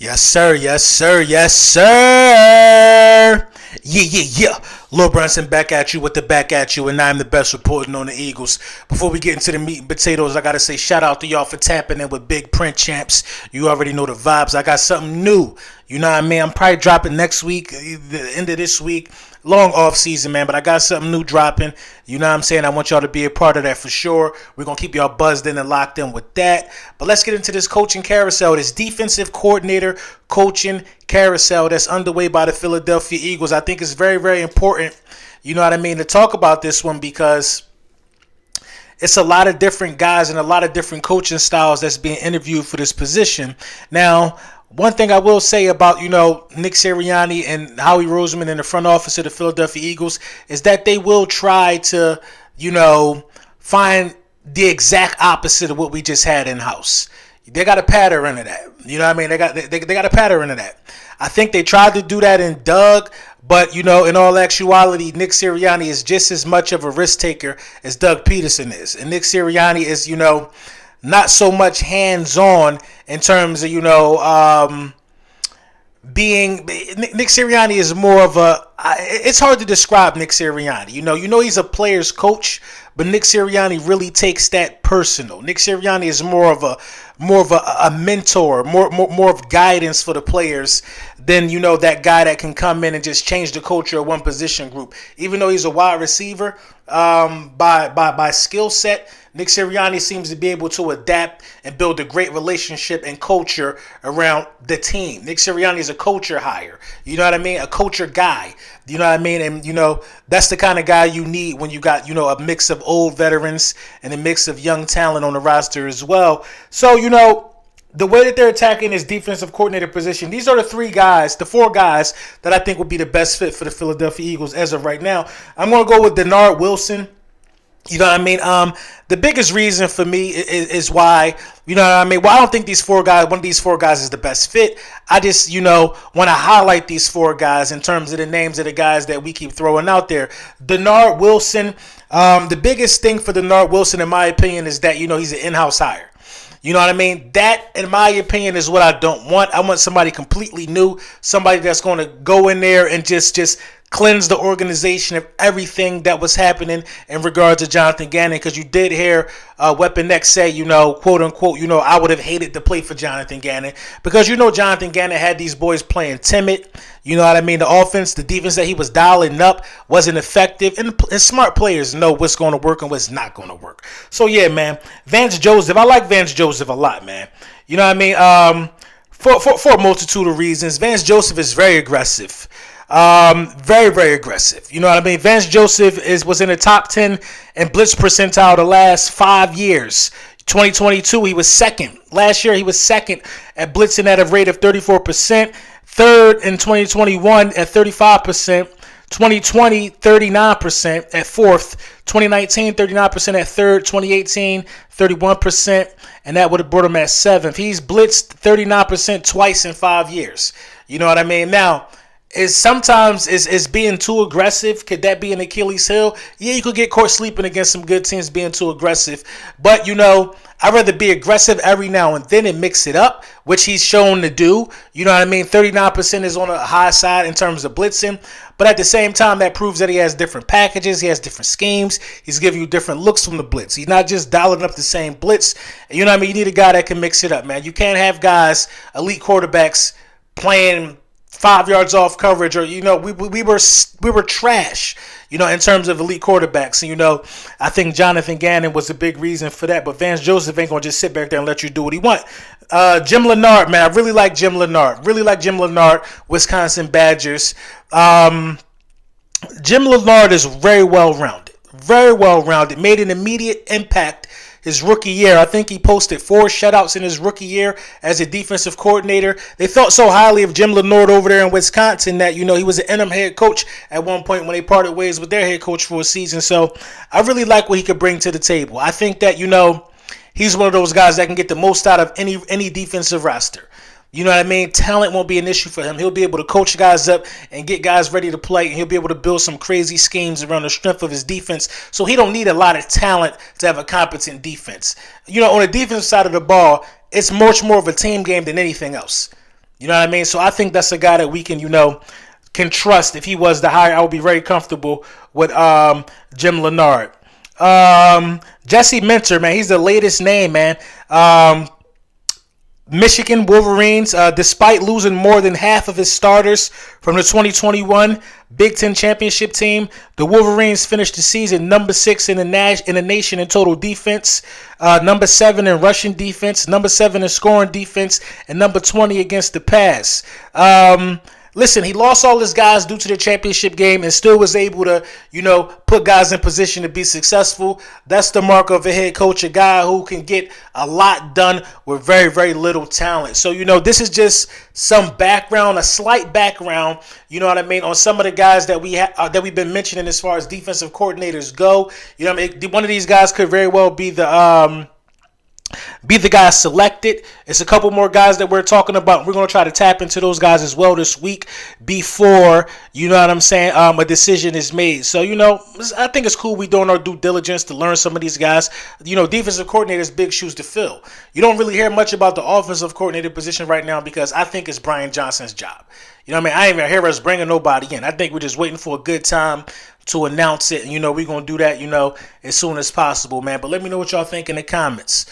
Yes, sir. Yes, sir. Yes, sir. Yeah. Lil Brunson back at you with the back at you, and I'm the best reporting on the Eagles. Before we get into the meat and potatoes, I gotta say shout out to y'all for tapping in with Big Print Champs. You already know the vibes. I got something new. You know what I mean? I'm probably dropping next week, the end of this week. Long off season, man, but I got something new dropping. You know what I'm saying? I want y'all to be a part of that for sure. We're going to keep y'all buzzed in and locked in with that. But let's get into this coaching carousel, this defensive coordinator coaching carousel that's underway by the Philadelphia Eagles. I think it's very, very important, you know what I mean, to talk about this one because it's a lot of different guys and a lot of different coaching styles that's being interviewed for this position. Now, one thing I will say about, Nick Sirianni and Howie Roseman in the front office of the Philadelphia Eagles is that they will try to, find the exact opposite of what we just had in-house. They got a pattern into that. You know what I mean? They got a pattern into that. I think they tried to do that in Doug, but, in all actuality, Nick Sirianni is just as much of a risk taker as Doug Peterson is. And Nick Sirianni is, not so much hands-on in terms of, being Nick Sirianni is more of it's hard to describe Nick Sirianni. He's a player's coach, but Nick Sirianni really takes that personal. Nick Sirianni is more of a mentor, more of guidance for the players than, that guy that can come in and just change the culture of one position group. Even though he's a wide receiver, by skill set, Nick Sirianni seems to be able to adapt and build a great relationship and culture around the team. Nick Sirianni is a culture hire. You know what I mean? A culture guy. You know what I mean? And, that's the kind of guy you need when you got, a mix of old veterans and a mix of young talent on the roster as well. So, the way that they're attacking this defensive coordinator position, these are the four guys that I think would be the best fit for the Philadelphia Eagles as of right now. I'm going to go with Leonard Wilson. You know what I mean? The biggest reason for me is why, Well, I don't think one of these four guys is the best fit. I just, want to highlight these four guys in terms of the names of the guys that we keep throwing out there. Leonard Wilson, the biggest thing for Leonard Wilson, in my opinion, is that, he's an in-house hire. You know what I mean? That, in my opinion, is what I don't want. I want somebody completely new, somebody that's going to go in there and just cleanse the organization of everything that was happening in regards to Jonathan Gannon, because you did hear Weapon X say, quote unquote, I would have hated to play for Jonathan Gannon because, Jonathan Gannon had these boys playing timid. You know what I mean? The offense, the defense that he was dialing up wasn't effective, and smart players know what's going to work and what's not going to work. So, yeah, man, Vance Joseph, I like Vance Joseph a lot, man. You know what I mean? For a multitude of reasons, Vance Joseph is very aggressive. Very, very aggressive. You know what I mean? Vance Joseph was in the top 10 in blitz percentile the last 5 years. 2022, he was second. Last year, he was second at blitzing at a rate of 34%. Third in 2021 at 35%. 2020, 39% at fourth. 2019, 39% at third. 2018, 31%. And that would have brought him at seventh. He's blitzed 39% twice in 5 years. You know what I mean? Now, is being too aggressive, could that be an Achilles heel? Yeah, you could get caught sleeping against some good teams being too aggressive. But, I'd rather be aggressive every now and then and mix it up, which he's shown to do. You know what I mean? 39% is on the high side in terms of blitzing. But at the same time, that proves that he has different packages. He has different schemes. He's giving you different looks from the blitz. He's not just dialing up the same blitz. You know what I mean? You need a guy that can mix it up, man. You can't have guys, elite quarterbacks, playing 5 yards off coverage, or we were trash, in terms of elite quarterbacks. And I think Jonathan Gannon was a big reason for that. But Vance Joseph ain't gonna just sit back there and let you do what he want. Jim Leonard, man, I really like Jim Leonard. Wisconsin Badgers. Jim Leonard is very well rounded. Made an immediate impact his rookie year. I think he posted 4 shutouts in his rookie year as a defensive coordinator. They thought so highly of Jim Leonard over there in Wisconsin that, he was an interim head coach at one point when they parted ways with their head coach for a season. So I really like what he could bring to the table. I think that, he's one of those guys that can get the most out of any defensive roster. You know what I mean? Talent won't be an issue for him. He'll be able to coach guys up and get guys ready to play, and he'll be able to build some crazy schemes around the strength of his defense. So he don't need a lot of talent to have a competent defense. On the defensive side of the ball, it's much more of a team game than anything else. You know what I mean? So I think that's a guy that we can, can trust. If he was the hire, I would be very comfortable with Jim Leonard. Jesse Minter, man, he's the latest name, man. Michigan Wolverines, despite losing more than half of his starters from the 2021 Big Ten championship team, the Wolverines finished the season number 6 in the nation in total defense, number 7 in rushing defense, number 7 in scoring defense, and number 20 against the pass. Listen, he lost all his guys due to the championship game and still was able to, put guys in position to be successful. That's the mark of a head coach, a guy who can get a lot done with very, very little talent. So, this is just some background, a slight background, on some of the guys that we've been mentioning as far as defensive coordinators go. One of these guys could very well be the guy selected. It's a couple more guys that we're talking about. We're going to try to tap into those guys as well this week before, a decision is made. So, I think it's cool we doing our due diligence to learn some of these guys. Defensive coordinators, big shoes to fill. You don't really hear much about the offensive coordinator position right now because I think it's Brian Johnson's job. I ain't even hear us bringing nobody in. I think we're just waiting for a good time to announce it. And, we're going to do that, as soon as possible, man. But let me know what y'all think in the comments.